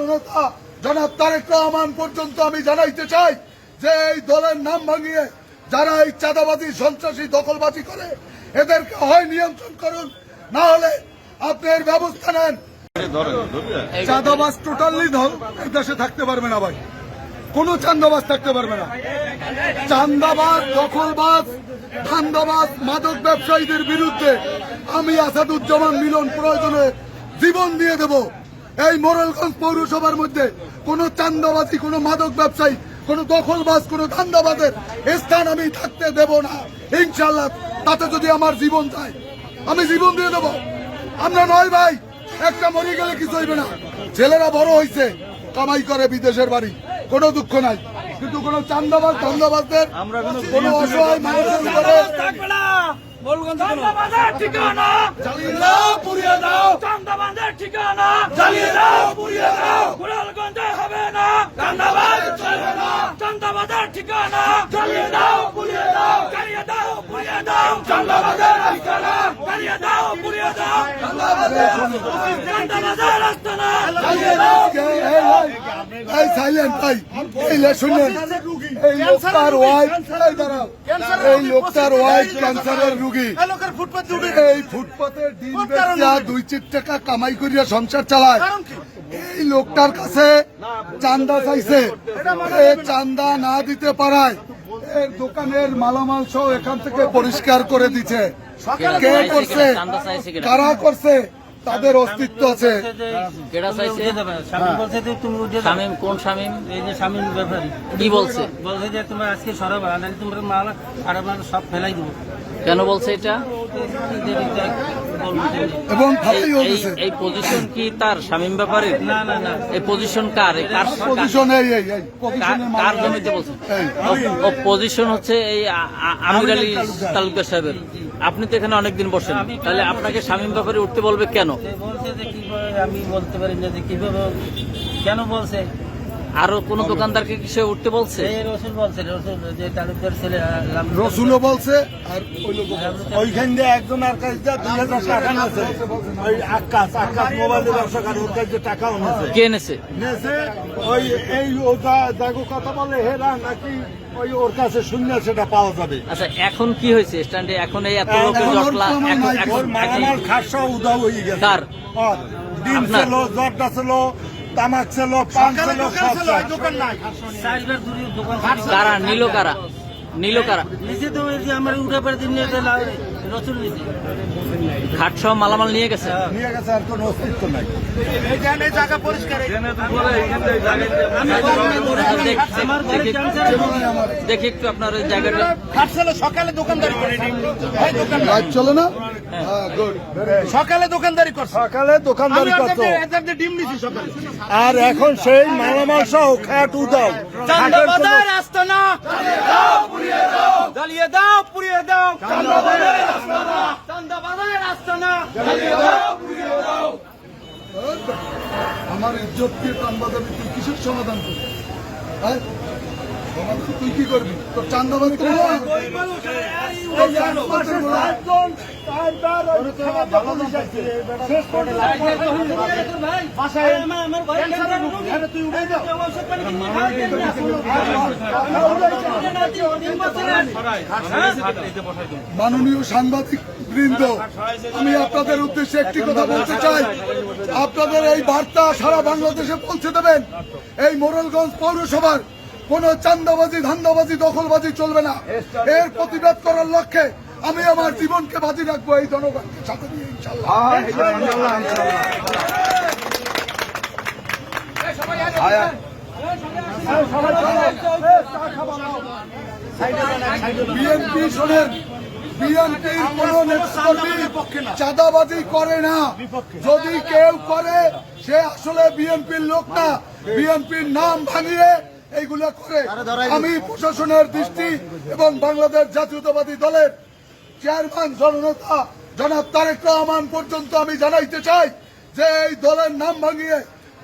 জননেতা জনাব তারেক রহমান পর্যন্ত আমি জানাইতে চাই যে এই দলের নাম ভাঙিয়ে যারা এই চাঁদাবাজি সন্ত্রাসী দখলবাজি করে এদেরকে হয় নিয়ন্ত্রণ করুন, না হলে আপনার ব্যবস্থা নেন। চাঁদাবাজ টোটালি এই দেশে থাকতে পারবে না ভাই, কোন চাঁদাবাজ থাকতে পারবে না। চাঁদাবাজ, দখলবাজ, ধান্দাবাজ, মাদক ব্যবসায়ীদের বিরুদ্ধে আমি আসাদুজ্জামান মিলন প্রয়োজনে জীবন দিয়ে দেব। এই মোরেলগঞ্জ পৌরসভার মধ্যে কোন চাঁদাবাজি, কোন মাদক ব্যবসায়ী, কোন দখলবাজ, কোন ধান্দাবাজের স্থান আমি থাকতে দেব না ইনশাআল্লাহ। তাতে যদি আমার জীবন যায় আমি জীবন দিয়ে দেব। আমরা নয় ভাই, একটা মরে গেলে কিছু হইবে না। ছেলেরা বড় হয়েছে, কামাই করে বিদেশের বাড়ি, কোনো দুঃখ নাই। কিন্তু কোন চাঁদাবাজ, ধান্দাবাজদের, কোন অসহায় মানুষের উপরে চাঁদাবাজের ঠিকানা জ্বালিয়ে দাও, পুড়িয়ে দাও। চাঁদাবাজের ঠিকানা জ্বালিয়ে দাও, পুড়িয়ে দাও। মোরেলগঞ্জে হবে না চাঁদাবাজ, চলবে না। চাঁদাবাজের ঠিকানা জ্বালিয়ে দাও, পুড়িয়ে দাও। জ্বালিয়ে দাও, পুড়িয়ে দাও। চাঁদাবাজের ঠিকানা জ্বালিয়ে দাও, পুড়িয়ে দাও। চাঁদাবাজের আস্তানা জ্বালিয়ে দাও। এই সাইলেন্ট ভাই, এই শুনলেন, এই লোকটার ওয়াইফ, এই লোকটার ওয়াইফ ক্যান্সারের রোগী। এই ফুটপাতের ডিম বেচা 2-4 টাকা কামাই করিয়া সংসার চালায়। এই লোকটার কাছে চান্দা চাইছে, চান্দা না দিতে পারায় এর দোকানের মালামাল সহ এখান থেকে পরিষ্কার করে দিচ্ছে। কে করছে, কারা করছে, তাদের অস্তিত্ব আছে। শামীম কোন শামীম? এই যে শামীম ব্যাপারী কি বলছে? বলছে যে তোমার আজকে সরাবা, নাহলে তোমার মাল আর মাল সব ফেলাই দেবো। কেন বলছে এটা? এবং ভালোই হয়েছে। এই পজিশন কি তার শামীম ব্যাপারে? না না না, এই পজিশন কার? পজিশন কার জমিতে বলছে? ও পজিশন হচ্ছে এই আমির আলী তালুকদার সাহেবের। আপনি তো এখানে অনেকদিন বসেন, তাহলে আপনাকে শামীম ব্যাপারে উঠতে বলবে কেন? বলছে যে কিভাবে, আমি বলতে পারি না যে কিভাবে কেন বলছে। আরো কোন দোকানদারকে কি সে উঠতে বলছে? রসুল বলছে, রসুল যে তালুকদার ছেলে রসুলও বলছে। আর ওইখান দিয়ে একজন আর কাছে 2000 টাকা নিয়েছে, ওই আকাশ মোবাইলের ব্যবসা করে, ওর কাছে টাকাও নিয়েছে। কে নেছে? ওই এই জাগো কথা বলে হেরা নাকি ওই ওর কাছে শূন্য সেটা পাওয়া যাবে। আচ্ছা, এখন কি হয়েছে স্ট্যান্ডে? এখন এই এত লোকের জটলা, ওর মালামাল খাসা উধাও হয়ে গেছে। কার? ডিম ছিল, জর্দা ছিল, তামাক ছিল, পান ছিল, দোকান নাই। কারা নিল? কারা নিল? কারা নিজে তো ওই যে আমার উঠে পড়ে দিন রসুল নিজে ঘাট সহ মালামাল নিয়ে গেছে। নিয়ে গেছে, আর কোনো অস্তিত্ব নাই। দেখি একটু আপনার ওই জায়গাটা। সকালে দোকানদারি করে চলে না, সকালে দোকানদারি করছে, সকালে দোকানদারি করছে, ডিম নিছি সকালে। আর এখন সেই মালামাল সহ খাট উদাও। চাঁদাবাজের আস্তানা জ্বালিয়ে দাও, পুড়িয়ে দাও। চাঁদাবাজের আস্তানা জ্বালিয়ে দাও, পুড়িয়ে দাও। আমার ইজ্জত দিয়ে চান্দাবাজি তুই কিসের সমাধান করবি? হ্যাঁ, সমাধান তুই কি করবি? তোর চান্দাবাজ মাননীয় সাংবাদিক বৃন্দ, আমি আপনাদের উদ্দেশ্যে একটি কথা বলতে চাই। আপনাদের এই বার্তা সারা বাংলাদেশে পৌঁছে দেবেন। এই মোরেলগঞ্জ পৌরসভার কোন চাঁদাবাজি, ধান্দাবাজি, দখলবাজি চলবে না। এর প্রতিবাদ করার লক্ষ্যে আমি আমার জীবনকে বাজি রাখবো এই জনগণকে সাথে নিয়ে ইনশাআল্লাহ। বিএনপি শোনেন, বিএনপির কোন নেতাকর্মী চাঁদাবাজি করে না। যদি কেউ করে সে আসলে বিএনপির লোক না, বিএনপির নাম ভাঙিয়ে এইগুলা করে। আমি প্রশাসনের দৃষ্টি এবং বাংলাদেশ জাতীয়তাবাদী দলের চেয়ারম্যান জননেতা জনাব তারেক রহমান পর্যন্ত আমি জানাইতে চাই যে এই দলের নাম ভাঙিয়ে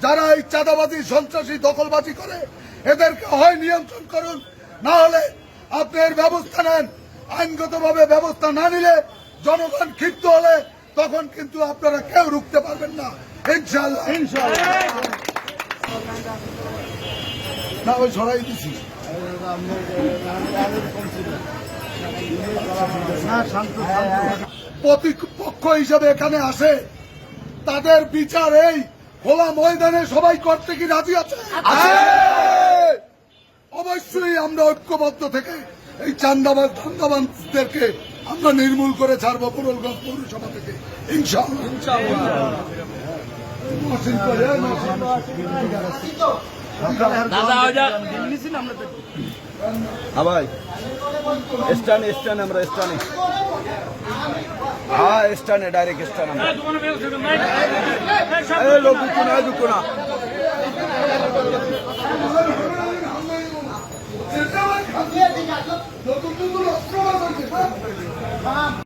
যারা এই চাঁদাবাজি সন্ত্রাসী দখলবাজি করে এদেরকে হয় নিয়ন্ত্রণ করুন, না হলে আপনার ব্যবস্থা নেন। আইনগতভাবে ব্যবস্থা না নিলে, জনগণ ক্ষিপ্ত হলে তখন কিন্তু আপনারা কেউ রুখতে পারবেন না ইনশাআল্লাহ। না ওই ছড়াই দিছি প্রতিপক্ষ হিসেবে এখানে আসে, তাদের বিচার এই খোলা ময়দানে সবাই করতে কি রাজি আছে? অবশ্যই আমরা ঐক্যবদ্ধ থেকে এই চান্দাবাজদেরকে আমরা নির্মূল করে ছাড়বো পুরুলগঞ্জ পৌরসভা থেকে ইনশাআল্লাহ। দাদা ওইটা हाँ भाई स्टैंड स्टैंड हमारा स्टैंड हाँ स्टैंड है डायरेक्ट स्टैंड अरे लोग रुको ना